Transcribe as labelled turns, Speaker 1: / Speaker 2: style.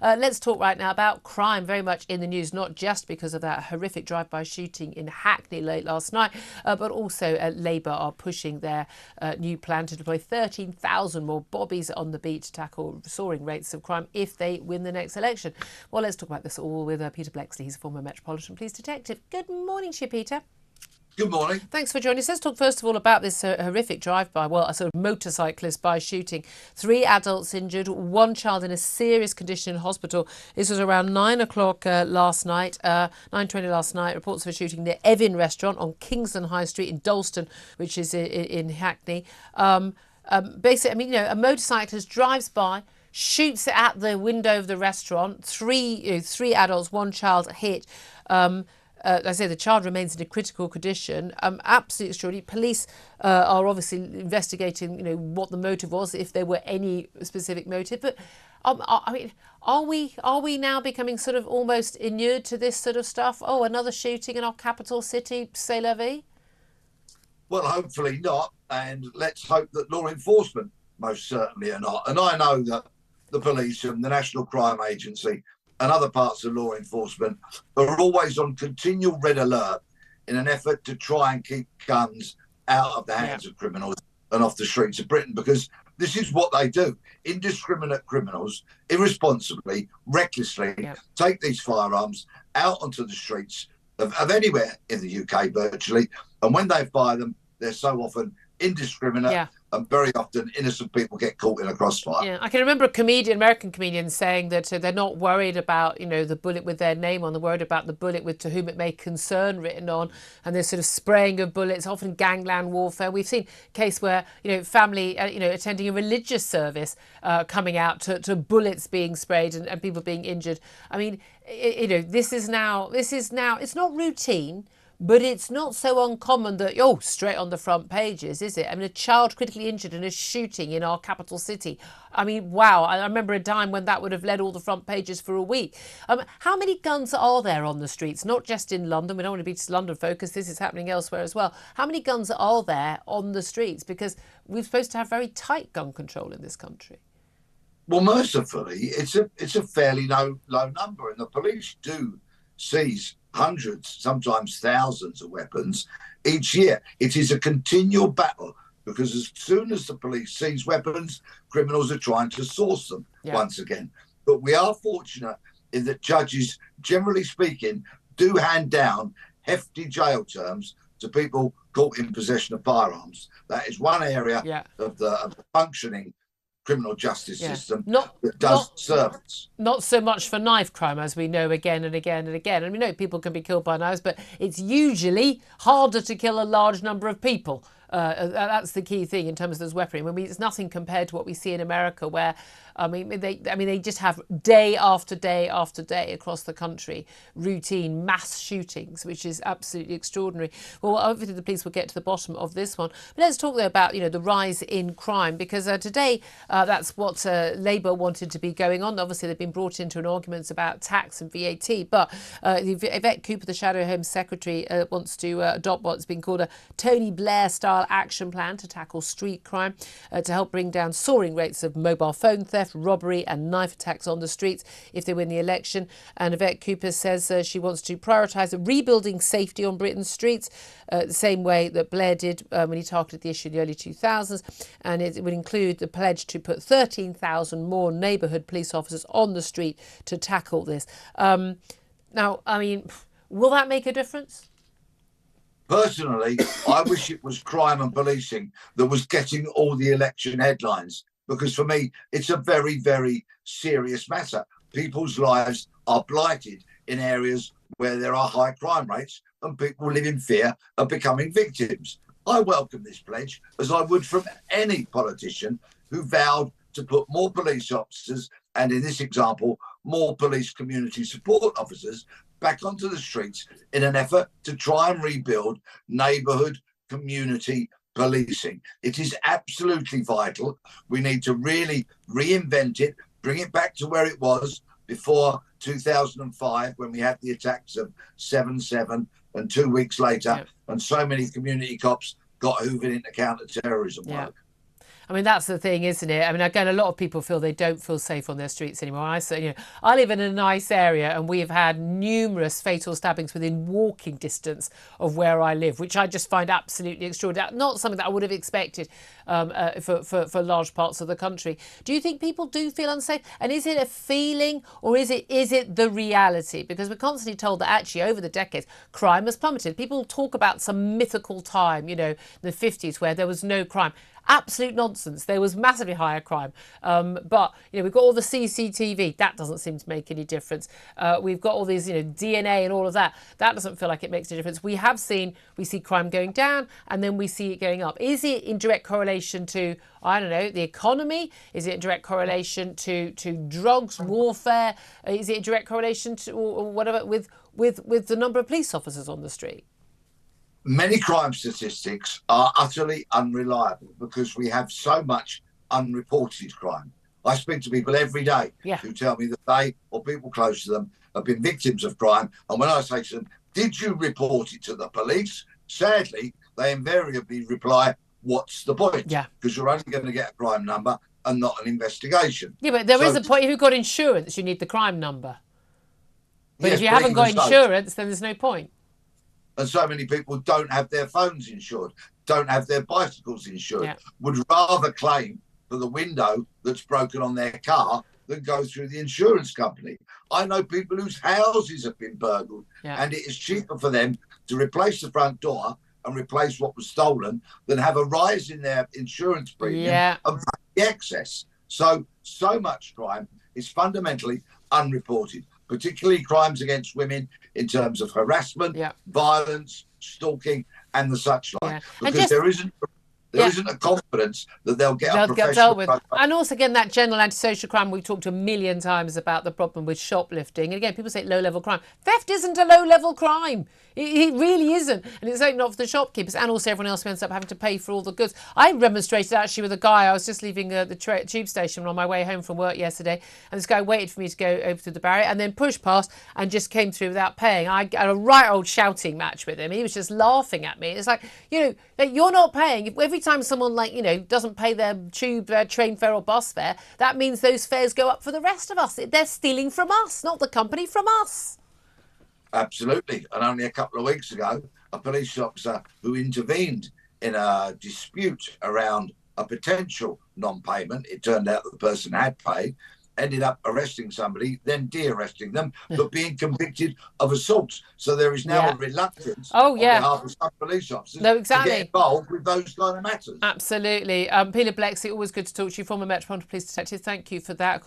Speaker 1: Let's talk right now about crime, very much in the news, not just because of that horrific drive-by shooting in Hackney late last night, but also Labour are pushing their new plan to deploy 13,000 more bobbies on the beat to tackle soaring rates of crime if they win the next election. Well, let's talk about this all with Peter Bleksley. He's a former Metropolitan Police detective. Good morning to you, Peter.
Speaker 2: Good morning.
Speaker 1: Thanks for joining us. Let's talk first of all about this horrific drive-by, well, a sort of motorcyclist by shooting. 3 adults injured, 1 child in a serious condition in hospital. This was around 9 o'clock last night, 9:20 last night. Reports of a shooting near Evin Restaurant on Kingston High Street in Dalston, which is in Hackney. Basically, I mean, a motorcyclist drives by, shoots at the window of the restaurant. Three adults, 1 child hit. I say the child remains in a critical condition. Absolutely extraordinary. Police are obviously investigating, what the motive was, if there were any specific motive. But I mean, are we now becoming sort of almost inured to this sort of stuff? Oh, another shooting in our capital city, c'est la vie?
Speaker 2: Well, hopefully not, and let's hope that law enforcement most certainly are not. And I know that the police and the National Crime Agency and other parts of law enforcement are always on continual red alert in an effort to try and keep guns out of the hands of criminals and off the streets of Britain, because this is what they do. Indiscriminate criminals, irresponsibly, recklessly, take these firearms out onto the streets of anywhere in the UK virtually, and when they fire them, they're so often indiscriminate, and very often innocent people get caught in a crossfire.
Speaker 1: Yeah, I can remember a American comedian saying that they're not worried about, the bullet with their name on, they're worried about the bullet with "to whom it may concern" written on, and there's sort of spraying of bullets, often gangland warfare. We've seen a case where, family, attending a religious service coming out to bullets being sprayed and people being injured. I mean, this is now, it's not routine, but it's not so uncommon that, straight on the front pages, is it? I mean, a child critically injured in a shooting in our capital city. I mean, wow. I remember a time when that would have led all the front pages for a week. How many guns are there on the streets? Not just in London. We don't want to be just London focused. This is happening elsewhere as well. How many guns are there on the streets? Because we're supposed to have very tight gun control in this country.
Speaker 2: Well, mercifully, it's a fairly low number, and the police do seize hundreds, sometimes thousands of weapons each year. It is a continual battle, because as soon as the police seize weapons, criminals are trying to source them once again. But we are fortunate in that judges, generally speaking, do hand down hefty jail terms to people caught in possession of firearms. That is one area of the functioning criminal justice system that does service.
Speaker 1: Not so much for knife crime, as we know again and again and again. And we know people can be killed by knives, but it's usually harder to kill a large number of people. That's the key thing in terms of this weaponry. I mean, it's nothing compared to what we see in America, where they just have day after day after day across the country routine mass shootings, which is absolutely extraordinary. Well, obviously the police will get to the bottom of this one. But let's talk though about the rise in crime, because today that's what Labour wanted to be going on. Obviously they've been brought into an argument about tax and VAT, but Yvette Cooper, the Shadow Home Secretary, wants to adopt what's been called a Tony Blair style action plan to tackle street crime, to help bring down soaring rates of mobile phone theft, robbery and knife attacks on the streets if they win the election. And Yvette Cooper says she wants to prioritise rebuilding safety on Britain's streets, the same way that Blair did when he targeted the issue in the early 2000s. And it would include the pledge to put 13,000 more neighbourhood police officers on the street to tackle this. Now, I mean, will that make a difference?
Speaker 2: Personally, I wish it was crime and policing that was getting all the election headlines, because for me, it's a very, very serious matter. People's lives are blighted in areas where there are high crime rates, and people live in fear of becoming victims. I welcome this pledge, as I would from any politician who vowed to put more police officers, and in this example, more police community support officers, back onto the streets in an effort to try and rebuild neighbourhood community policing. It is absolutely vital. We need to really reinvent it, bring it back to where it was before 2005, when we had the attacks of 7/7, and 2 weeks later, and so many community cops got hoovered into counter-terrorism work.
Speaker 1: I mean, that's the thing, isn't it? I mean, again, a lot of people feel they don't feel safe on their streets anymore. I say, I live in a nice area and we have had numerous fatal stabbings within walking distance of where I live, which I just find absolutely extraordinary. Not something that I would have expected for large parts of the country. Do you think people do feel unsafe? And is it a feeling or is it the reality? Because we're constantly told that actually over the decades, crime has plummeted. People talk about some mythical time, the 50s where there was no crime. Absolute nonsense. There was massively higher crime. But, we've got all the CCTV. That doesn't seem to make any difference. We've got all these, DNA and all of that. That doesn't feel like it makes any difference. We see crime going down and then we see it going up. Is it in direct correlation to, I don't know, the economy? Is it in direct correlation to drugs, warfare? Is it in direct correlation to or whatever with the number of police officers on the street?
Speaker 2: Many crime statistics are utterly unreliable because we have so much unreported crime. I speak to people every day who tell me that they or people close to them have been victims of crime. And when I say to them, did you report it to the police? Sadly, they invariably reply, what's the point?
Speaker 1: Yeah.
Speaker 2: Because you're only going to get a crime number and not an investigation.
Speaker 1: Yeah, but there is a point. If you've got insurance, you need the crime number. But if you haven't got insurance, then there's no point.
Speaker 2: And so many people don't have their phones insured, don't have their bicycles insured, would rather claim for the window that's broken on their car than go through the insurance company. I know people whose houses have been burgled and it is cheaper for them to replace the front door and replace what was stolen than have a rise in their insurance premium and the excess. So much crime is fundamentally unreported, particularly crimes against women in terms of harassment, violence, stalking, and the such like. Because there isn't a confidence that they'll get dealt with.
Speaker 1: And also, again, that general antisocial crime, we've talked a million times about the problem with shoplifting. And again, people say low-level crime. Theft isn't a low-level crime. It really isn't. And it's not for the shopkeepers and also everyone else who ends up having to pay for all the goods. I remonstrated actually with a guy. I was just leaving the tube station on my way home from work yesterday. And this guy waited for me to go over through the barrier and then pushed past and just came through without paying. I had a right old shouting match with him. He was just laughing at me. It's like, you're not paying. Every time someone doesn't pay their train fare or bus fare, that means those fares go up for the rest of us. They're stealing from us, not the company, from us.
Speaker 2: Absolutely. And only a couple of weeks ago, a police officer who intervened in a dispute around a potential non-payment, it turned out that the person had paid, ended up arresting somebody, then de-arresting them, but being convicted of assault. So there is now a reluctance on behalf of some police officers to get involved with those kind of matters.
Speaker 1: Absolutely. Peter Bleksley, always good to talk to you, former Metropolitan Police Detective. Thank you for that.